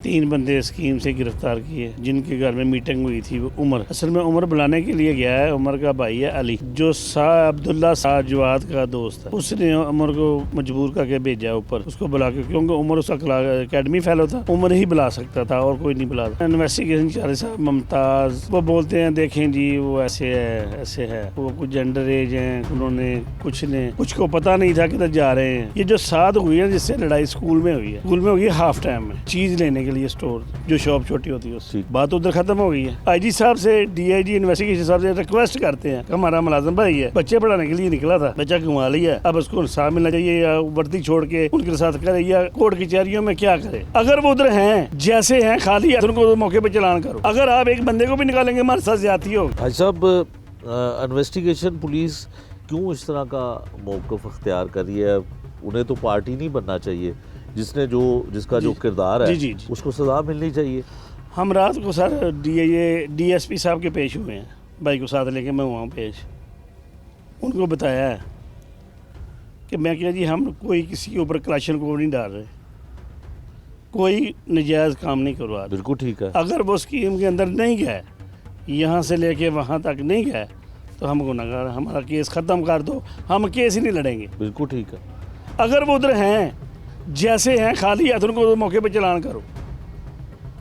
तीन बंदे स्कीम से गिरफ्तार किए जिनके घर में मीटिंग हुई थी। वो उमर, असल में उमर बुलाने के लिए गया है। उमर का भाई है अली, जो अब्दुल्ला जवाद का दोस्त है। उसने उमर को मजबूर करके भेजा ऊपर, उसको बुला के, क्योंकि उमर उसका अकेडमी फेलो था। उमर ही बुला सकता था और कोई नहीं बुला। इन्वेस्टिगेशन चारे साहब मुमताज वो बोलते हैं, देखें जी वो ऐसे है ऐसे है, वो कुछ अंडर एज है, उन्होंने कुछ को पता नहीं था किधर जा रहे हैं। ये जो साथ हुई है जिससे लड़ाई स्कूल में हुई है, स्कूल में हुई है हाफ टाइम में चीज लेने के लिए, स्टोर जो शॉप छोटी होती है उसकी बात उधर खत्म हो गई है। आईजी साहब से, डीआईजी इन्वेस्टिगेशन साहब से रिक्वेस्ट करते हैं कि हमारा मुलाजिम भाई है, बच्चे पढ़ाने के लिए निकला था, बच्चा कमा लिया, अब उसको इंसाफ मिलना चाहिए, या वर्दी छोड़ के उनके साथ करे या कोर्ट कचहरियों में क्या करे। अगर वो उधर हैं जैसे हैं खाली है, उनको मौके पे चलान करो। अगर आप एक बंदे को भी निकालेंगे हमारे साथ ज्यादती होगी। भाई साहब, इन्वेस्टिगेशन पुलिस क्यों इस तरह का मौक़िफ़ अख्तियार कर रही है? उन्हें तो पार्टी नहीं बनना चाहिए, जिसका जो किरदार है जी। उसको सज़ा मिलनी चाहिए। हम रात को सर डीएसपी साहब के पेश हुए हैं, भाई को साथ लेके मैं वहाँ पेश, उनको बताया है कि मैं क्या जी, हम कोई किसी के ऊपर क्लाशन को नहीं डाल रहे, कोई नजायज़ काम नहीं करवा रहे। बिल्कुल ठीक है। अगर वो स्कीम के अंदर नहीं गए, यहाँ से लेके वहाँ तक नहीं गए, तो हम गुनहगार, हमारा केस ख़त्म कर दो, हम केस ही नहीं लड़ेंगे। बिल्कुल ठीक है। अगर वो उधर हैं जैसे हैं खाली है, तो उनको मौके पे चलान करो,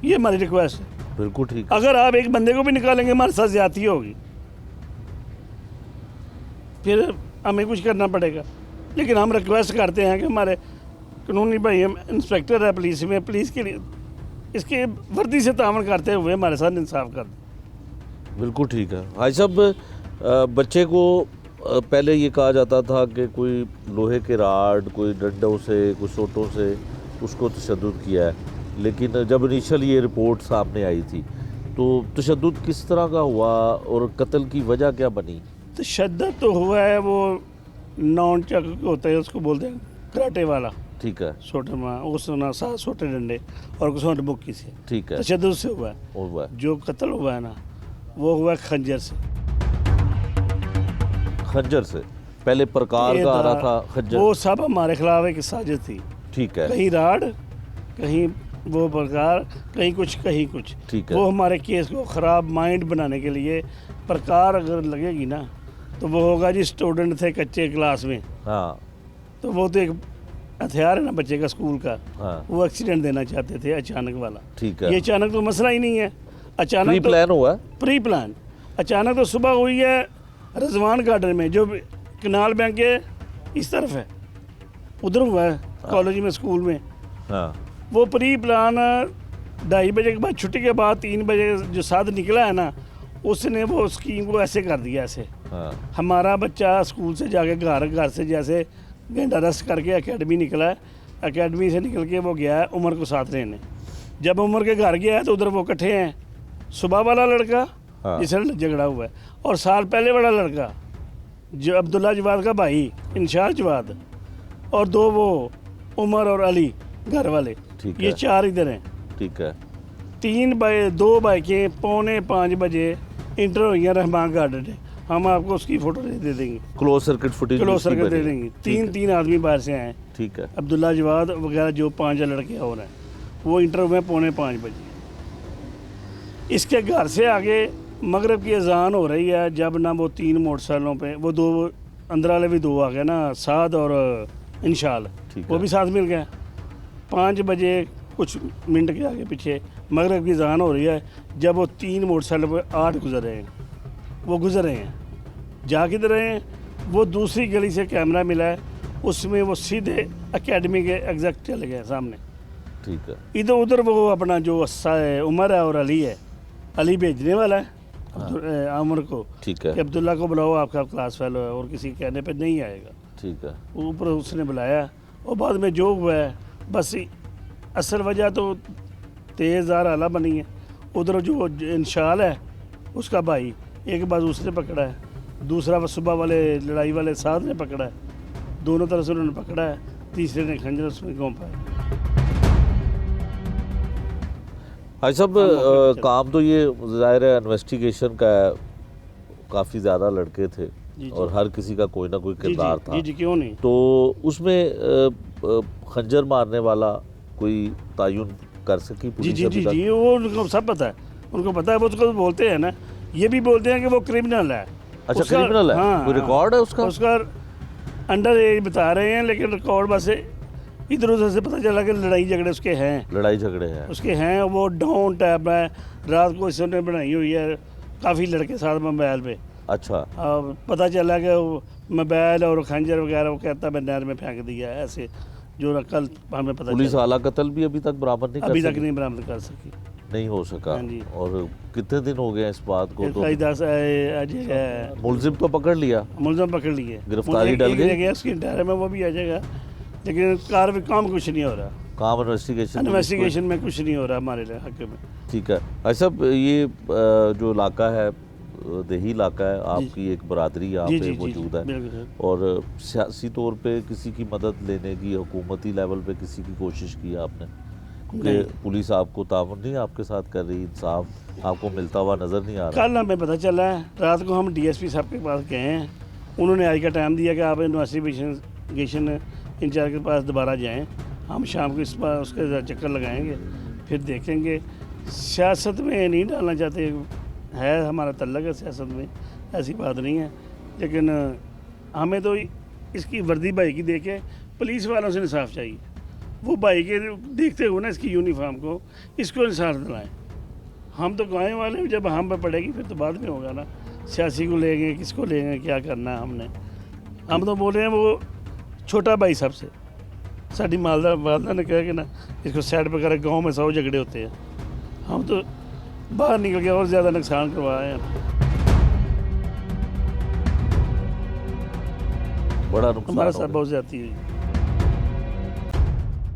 ये हमारी रिक्वेस्ट है। बिल्कुल ठीक है। अगर आप एक बंदे को भी निकालेंगे हमारे साथ ज्यादती होगी, फिर हमें कुछ करना पड़ेगा। लेकिन हम रिक्वेस्ट करते हैं कि हमारे कानूनी भाई, हम इंस्पेक्टर है पुलिस में, पुलिस के लिए इसके वर्दी से तावन करते हुए हमारे साथ इंसाफ कर दें। बिल्कुल ठीक है। भाई साहब, बच्चे को पहले ये कहा जाता था कि कोई लोहे के राड, कोई डंडों से, कुछ सोटों से उसको तशद्दुद किया है, लेकिन जब इनिशियल ये रिपोर्ट सामने आई थी तो तशद्दुद किस तरह का हुआ और कत्ल की वजह क्या बनी? तशद्दुद तो हुआ है, वो नॉन चक होता है, उसको बोलते हैं कराटे वाला। ठीक है। सोटे में उसने 7 छोटे डंडे और कुछ और बुक्की से, ठीक है, तशद्दुद से हुआ है। जो कत्ल हुआ है ना, वो हुआ खंजर से। खंजर से? पहले प्रकार का आ रहा था खंजर? वो सब हमारे खिलाफ एक साजिश थी। ठीक है। कहीं राड, कहीं वो प्रकार, कहीं कुछ। ठीक है। वो हमारे केस को ख़राब माइंड बनाने के लिए, प्रकार अगर लगेगी ना तो वो होगा जी स्टूडेंट थे कच्चे क्लास में। हाँ। तो वो तो एक हथियार है ना बच्चे का, स्कूल का। हाँ। वो एक्सीडेंट देना चाहते थे अचानक वाला। ठीक है। ये अचानक तो मसला ही नहीं है, अचानक प्री प्लान हुआ? Pre plan. अचानक तो सुबह हुई है रजवान गार्डन में, जो कनाल बैंक के इस तरफ है, उधर हुआ है। कॉलेज में, स्कूल में। हाँ। वो प्री प्लान 2:30 बजे के बाद, छुट्टी के बाद 3 बजे जो साथ निकला है ना, उसने वो स्कीम को ऐसे कर दिया ऐसे। हाँ। हमारा बच्चा स्कूल से जाके घर से जैसे घंटा रेस्ट करके अकेडमी निकला है, अकेडमी से निकल के वो गया है उमर को साथ लेने। जब उमर के घर गया है तो उधर वो इकट्ठे हैं, सुबह वाला लड़का जिसने झगड़ा हुआ है, और साल पहले वाला लड़का जो अब्दुल्ला जवाद का भाई इंशार जवाद, और 2 वो उमर और अली घर वाले। ये 4 इधर हैं। ठीक है। 2 बाइकें 4:45 बजे इंटर हुई हैं रहमान गार्डन में। हम आपको उसकी फोटो दे देंगे, क्लोज सर्किट फुटेज दे देंगे। 3 आदमी बाहर से आए। ठीक है। अब्दुल्ला जवाद वगैरह जो 5 लड़के और हैं, वो इंटर हुए 4:45 बजे। इसके घर से आगे मगरब की अजान हो रही है, जब ना वो 3 मोटरसाइकिलों पे, वो 2 अंदर वाले भी 2 आ गए ना, साद और इंशाल, वो भी साथ मिल गए। 5 बजे कुछ मिनट के आगे पीछे मगरब की अजान हो रही है, जब वो 3 मोटरसाइकिल पे 8 गुजर रहे हैं। वो गुजर रहे हैं, जा किधर रहे हैं? वो दूसरी गली से कैमरा मिला है, उसमें वो सीधे अकेडमी के एग्जैक्ट चले गए सामने। ठीक है। इधर उधर वो अपना जो उमर है और अली है, अली भेजने वाला है आमर को। ठीक है। कि अब्दुल्ला को बुलाओ, आपका क्लास फेलो है, और किसी कहने पे नहीं आएगा। ठीक है। ऊपर उसने बुलाया, और बाद में जो हुआ है, बस असल वजह तो तेज़ आला बनी है। उधर जो इंशाल है उसका भाई, एक बार उसने पकड़ा है, दूसरा सुबह वाले लड़ाई वाले साथ ने पकड़ा है, दोनों तरफ से उन्होंने पकड़ा है, तीसरे ने खंजर उसमें घोंपा है। भाई साहब, काम तो ये ज़ाहिर है इन्वेस्टिगेशन का है, काफ़ी ज़्यादा लड़के थे और हर किसी का कोई ना कोई किरदार था। जी, क्यों नहीं। तो उसमें खंजर मारने वाला कोई तायुन कर सकी जी पुलिस जी अभी जी तक? जी, वो उनको सब पता है, उनको पता है, वो उसको बोलते हैं ना, ये भी बोलते हैं कि वो क्रिमिनल है। अच्छा, क्रिमिनल है? हाँ, कोई रिकॉर्ड है उसका? उसका अंडर एज बता रहे हैं, लेकिन रिकॉर्ड बस इधर उधर से पता चला कि लड़ाई झगड़े उसके हैं, लड़ाई झगड़े हैं? उसके हैं। वो डाउन टैप है, रात को इसने बनाई हुई है काफ़ी लड़के साथ मोबाइल पे। अच्छा, अब पता चला कि वो मोबाइल और खंजर वगैरह वो कहता मैं नहर में फेंक दिया है, ऐसे जो कल हमें पता पुलिस चला। आला कत्ल भी अभी तक बरामद नहीं अभी कर तक सकी? नहीं बरामद कर सकी। नहीं हो सका। हाँ जी। और कितने दिन हो गए हैं इस बात को? तो 10 आज मुलजिम तो पकड़ लिया, मुलजम पकड़ लिए, गिरफ्तारी डल एक गई? जगह उसकी इंटायर में वो भी आ जाएगा, लेकिन कार्रवाई काम कुछ नहीं हो रहा, काम इन्वेस्टिगेशन इन्वेस्टिगेशन में कुछ नहीं हो रहा हमारे हक में। ठीक है। अच्छा, ये जो इलाका है, देही इलाका है, आपकी एक बरादरी यहाँ जी पे जी जी मौजूद है, बिल्कुल सर। और सियासी तौर पे किसी की मदद लेने की, हुकूमती लेवल पे किसी की कोशिश की है आपने? क्योंकि नहीं। पुलिस आपको ताउन नहीं आपके साथ कर रही, इंसाफ आपको मिलता हुआ नज़र नहीं आ रहा? कल हमें पता चला है, रात को हम डीएसपी साहब के पास गए हैं, उन्होंने आज का टाइम दिया कि आप इन्वेस्टिगेशन इंचार्ज के पास दोबारा जाएं, हम शाम को इस बार उसके चक्कर लगाएंगे, फिर देखेंगे। सियासत में नहीं डालना चाहते, है हमारा तल्लक है सियासत में, ऐसी बात नहीं है, लेकिन हमें तो इसकी वर्दी भाई की देखे पुलिस वालों से इंसाफ चाहिए। वो भाई के देखते हुए ना इसकी यूनिफॉर्म को, इसको इंसाफ दिलाएं। हम तो गाँव वाले हैं, जब हम पे पड़ेगी फिर तो बाद में होगा ना, सियासी को लेंगे, किसको लेंगे, क्या करना है हमने। हम तो बोल रहे हैं वो छोटा भाई साहब से, साड़ी वालदा ने कहा कि ना इसको साइड पर करे, गाँव में 100 झगड़े होते हैं, हम तो बाहर निकल के और ज़्यादा नुकसान करवाए हैं। बड़ा नुकसान हमारे हो साथ गया। बहुत ज़्यादती हुई।